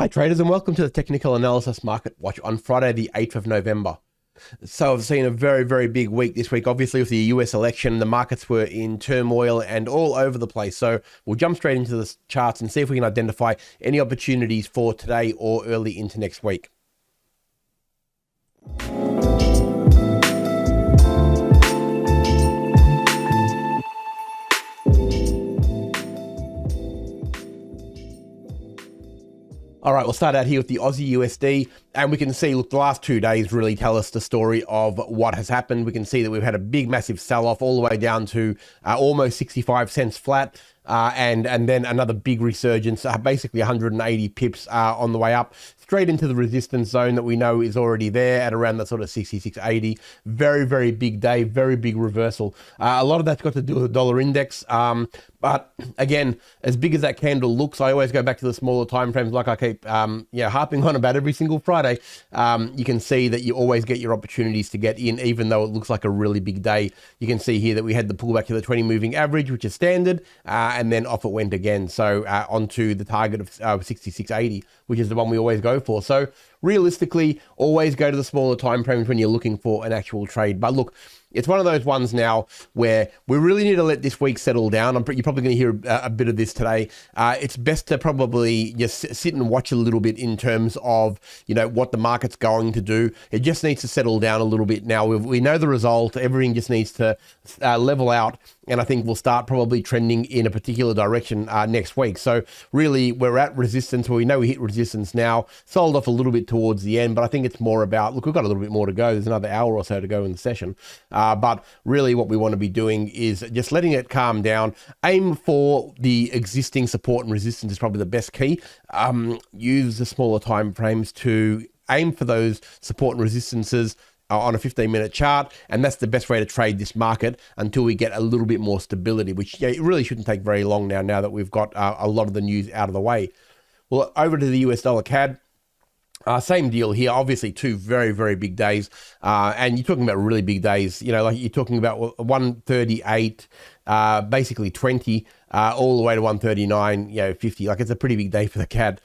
Hi traders, and welcome to the Technical Analysis Market Watch on Friday the 8th of November. So I've seen a very big week this week. Obviously with the US election, the markets were in turmoil and all over the place. So we'll jump straight into the charts and see if we can identify any opportunities for today or early into next week. All right, we'll start out here with the Aussie USD, and we can see, look, the last 2 days really tell us the story of what has happened. We can see that we've had a big, massive sell-off all the way down to almost 65 cents flat, and then another big resurgence, basically 180 pips on the way up, straight into the resistance zone that we know is already there at around the sort of 66.80. Very big day, very big reversal. A lot of that's got to do with the dollar index. But again, as big as that candle looks, I always go back to the smaller time frames, like I keep harping on about every single Friday. You can see that you always get your opportunities to get in, even though it looks like a really big day. You can see here that we had the pullback to the 20 moving average, which is standard, and then off it went again. So onto the target of 66.80, which is the one we always go for. So realistically, always go to the smaller time frames when you're looking for an actual trade. But look, it's one of those ones now where we really need to let this week settle down. You're probably going to hear a bit of this today. It's best to probably just sit and watch a little bit in terms of, what the market's going to do. It just needs to settle down a little bit now. We know the result. Everything just needs to level out. And I think we'll start probably trending in a particular direction next week. So really, we're at resistance. Well, we know we hit resistance now. Sold off a little bit towards the end, but I think it's more about, look, we've got a little bit more to go. There's another hour or so to go in the session. But really what we want to be doing is just letting it calm down. Aim for the existing support and resistance is probably the best key. Use the smaller time frames to aim for those support and resistances on a 15-minute chart, and that's the best way to trade this market until we get a little bit more stability, which it really shouldn't take very long now that we've got a lot of the news out of the way. Well, over to the US dollar CAD. Same deal here. Obviously, two very big days, and you're talking about really big days. Like you're talking about 138, basically 20, all the way to 139, 50. Like it's a pretty big day for the CAD.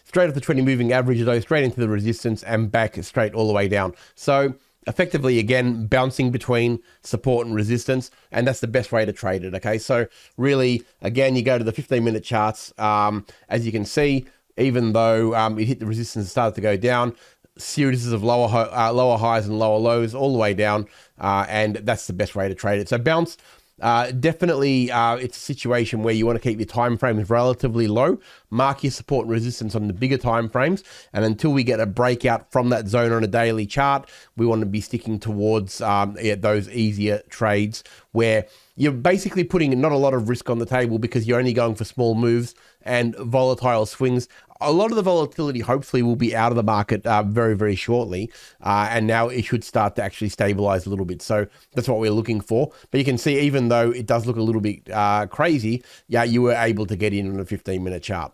Straight off the 20 moving average, though, straight into the resistance and back straight all the way down. So effectively, again, bouncing between support and resistance, and that's the best way to trade it. Okay, so really, again, you go to the 15-minute charts. As you can see, even though it hit the resistance and started to go down, series of lower highs and lower lows all the way down, and that's the best way to trade it. So bounce, definitely it's a situation where you want to keep your time frames relatively low, mark your support and resistance on the bigger time frames, and until we get a breakout from that zone on a daily chart, we want to be sticking towards those easier trades where you're basically putting not a lot of risk on the table because you're only going for small moves and volatile swings. A lot of the volatility hopefully will be out of the market very shortly, and now it should start to actually stabilize a little bit. So that's what we're looking for. But you can see, even though it does look a little bit crazy, you were able to get in on a 15-minute chart.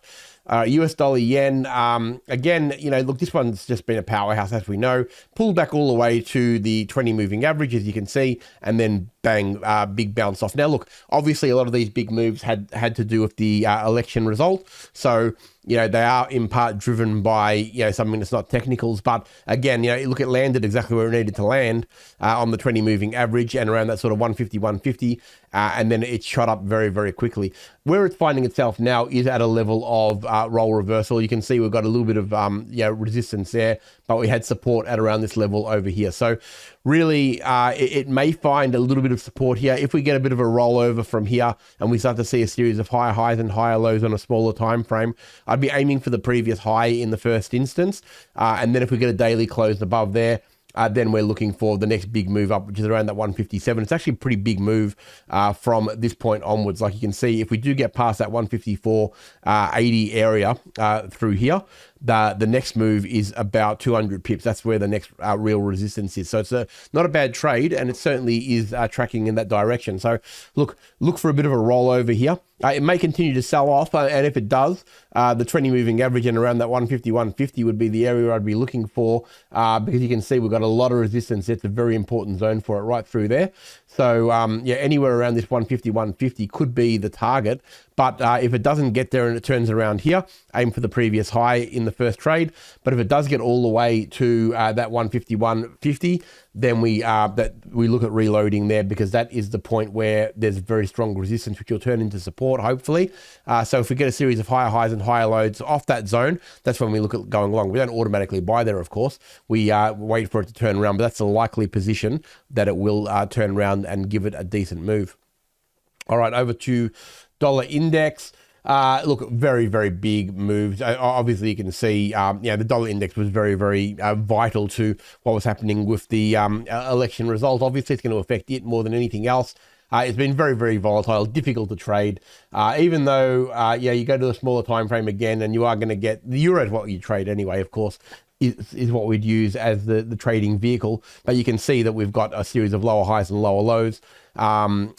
US dollar yen, again, look, this one's just been a powerhouse, as we know. Pulled back all the way to the 20 moving average, as you can see, and then bang, big bounce off. Now, look, obviously a lot of these big moves had to do with the election result. So, they are in part driven by, something that's not technicals. But again, look, it landed exactly where it needed to land on the 20 moving average and around that sort of 150, and then it shot up very quickly. Where it's finding itself now is at a level of roll reversal. You can see we've got a little bit of resistance there, but we had support at around this level over here. So really, it may find a little bit of support here. If we get a bit of a rollover from here and we start to see a series of higher highs and higher lows on a smaller time frame, I'd be aiming for the previous high in the first instance. And then if we get a daily close above there, then we're looking for the next big move up, which is around that 157. It's actually a pretty big move from this point onwards. Like you can see, if we do get past that 154.80 area through here, the next move is about 200 pips. That's where the next real resistance is. So it's not a bad trade, and it certainly is tracking in that direction. So look for a bit of a rollover here. It may continue to sell off, and if it does, the 20 moving average and around that 150 would be the area I'd be looking for, because you can see we've got a lot of resistance. It's a very important zone for it right through there. So yeah, anywhere around this 150, 150 could be the target. But if it doesn't get there and it turns around here, aim for the previous high in the first trade. But if it does get all the way to that 150, 150, then we look at reloading there, because that is the point where there's very strong resistance, which will turn into support, hopefully. So if we get a series of higher highs and higher lows off that zone, that's when we look at going long. We don't automatically buy there, of course. We wait for it to turn around, but that's a likely position that it will turn around and give it a decent move. All right, over to dollar index. Look, very, very big moves. Obviously, you can see, the dollar index was very, very vital to what was happening with the election result. Obviously, it's going to affect it more than anything else. It's been very, very volatile, difficult to trade. Even though, you go to the smaller time frame again, and you are going to get the euro is what you trade anyway, of course. Is what we'd use as the trading vehicle. But you can see that we've got a series of lower highs and lower lows. We'll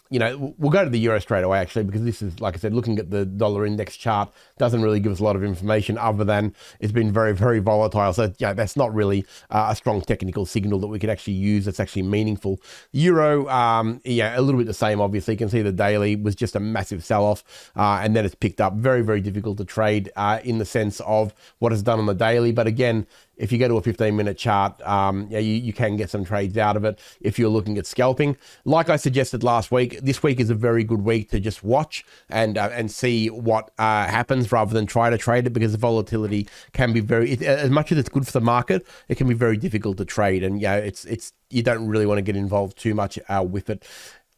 go to the euro straight away, actually, because this is, like I said, looking at the dollar index chart doesn't really give us a lot of information other than it's been very, very volatile. So that's not really a strong technical signal that we could actually use that's actually meaningful. Euro, a little bit the same, obviously. You can see the daily was just a massive sell-off, and then it's picked up. Very, very difficult to trade in the sense of what it's done on the daily. But again, if you go to a 15-minute chart, you can get some trades out of it if you're looking at scalping. Like I suggested last week, this week is a very good week to just watch and see what happens rather than try to trade it, because the volatility can be as much as it's good for the market, it can be very difficult to trade, and you don't really want to get involved too much with it.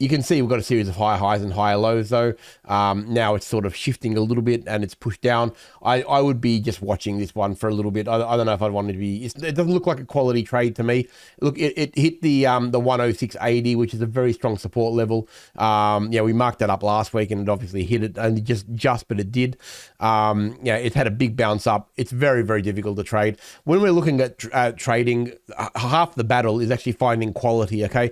You can see we've got a series of higher highs and higher lows, though. Now it's sort of shifting a little bit and it's pushed down. I would be just watching this one for a little bit. I don't know if I'd want it to be. It doesn't look like a quality trade to me. Look, it hit the 106.80, which is a very strong support level. We marked that up last week and it obviously hit it, only just, but it did. It had a big bounce up. It's very, very difficult to trade. When we're looking at trading, half the battle is actually finding quality. Okay,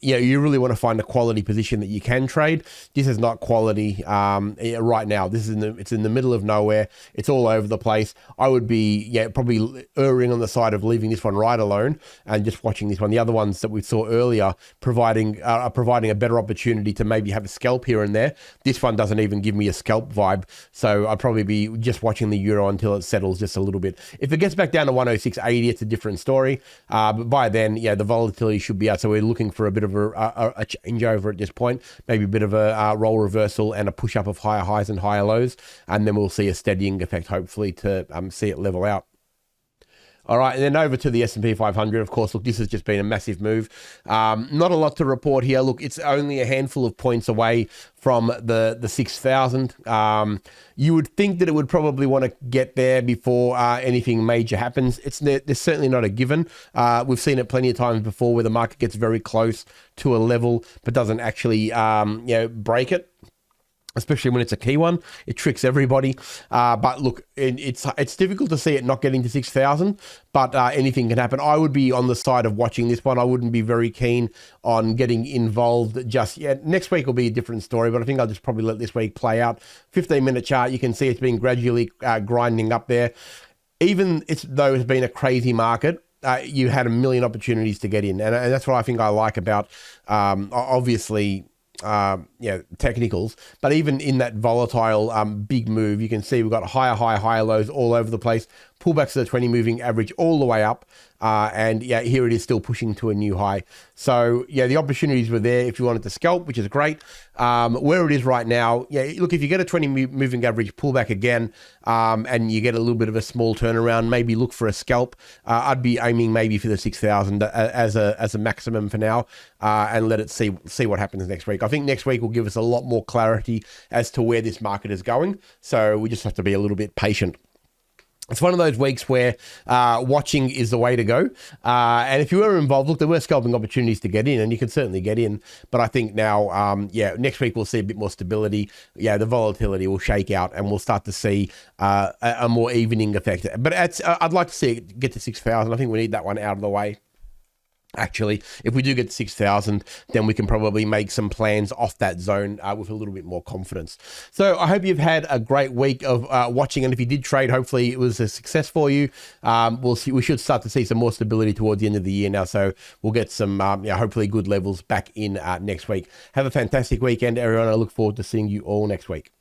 you really want to find a quality position that you can trade. This is not quality right now. It's in the middle of nowhere. It's all over the place. I would be probably erring on the side of leaving this one right alone and just watching this one. The other ones that we saw earlier providing a better opportunity to maybe have a scalp here and there. This one doesn't even give me a scalp vibe, so I'd probably be just watching the euro until it settles just a little bit. If it gets back down to 106.80, it's a different story. But by then, the volatility should be out. So we're looking for a bit of a changeover at this point, maybe a bit of a roll reversal and a push up of higher highs and higher lows, and then we'll see a steadying effect, hopefully, to see it level out. All right, and then over to the S&P 500, of course. Look, this has just been a massive move. Not a lot to report here. Look, it's only a handful of points away from the 6,000. You would think that it would probably want to get there before anything major happens. There's certainly not a given. We've seen it plenty of times before where the market gets very close to a level but doesn't actually break it. Especially when it's a key one, it tricks everybody. But look, it's difficult to see it not getting to 6,000, but anything can happen. I would be on the side of watching this one. I wouldn't be very keen on getting involved just yet. Next week will be a different story, but I think I'll just probably let this week play out. 15-minute chart, you can see it's been gradually grinding up there. Even though it's been a crazy market, you had a million opportunities to get in. And that's what I think I like about, obviously, technicals, but even in that volatile big move, you can see we've got higher lows all over the place, pullbacks to the 20 moving average all the way up, and here it is still pushing to a new high. So the opportunities were there if you wanted to scalp, which is great. Where it is right now, look, if you get a 20 moving average pullback again, and you get a little bit of a small turnaround, maybe look for a scalp. I'd be aiming maybe for the 6,000 as a maximum for now, and let it see what happens next week. I think next week will give us a lot more clarity as to where this market is going. So we just have to be a little bit patient. It's one of those weeks where watching is the way to go. And if you were involved, look, there were scalping opportunities to get in, and you can certainly get in. But I think now, next week we'll see a bit more stability. The volatility will shake out, and we'll start to see a more evening effect. But I'd like to see it get to 6,000. I think we need that one out of the way. Actually, if we do get 6,000, then we can probably make some plans off that zone with a little bit more confidence. So I hope you've had a great week of watching, and if you did trade, hopefully it was a success for you. We'll see. We should start to see some more stability towards the end of the year now, so we'll get some hopefully good levels back in next week. Have a fantastic weekend, everyone. I look forward to seeing you all next week.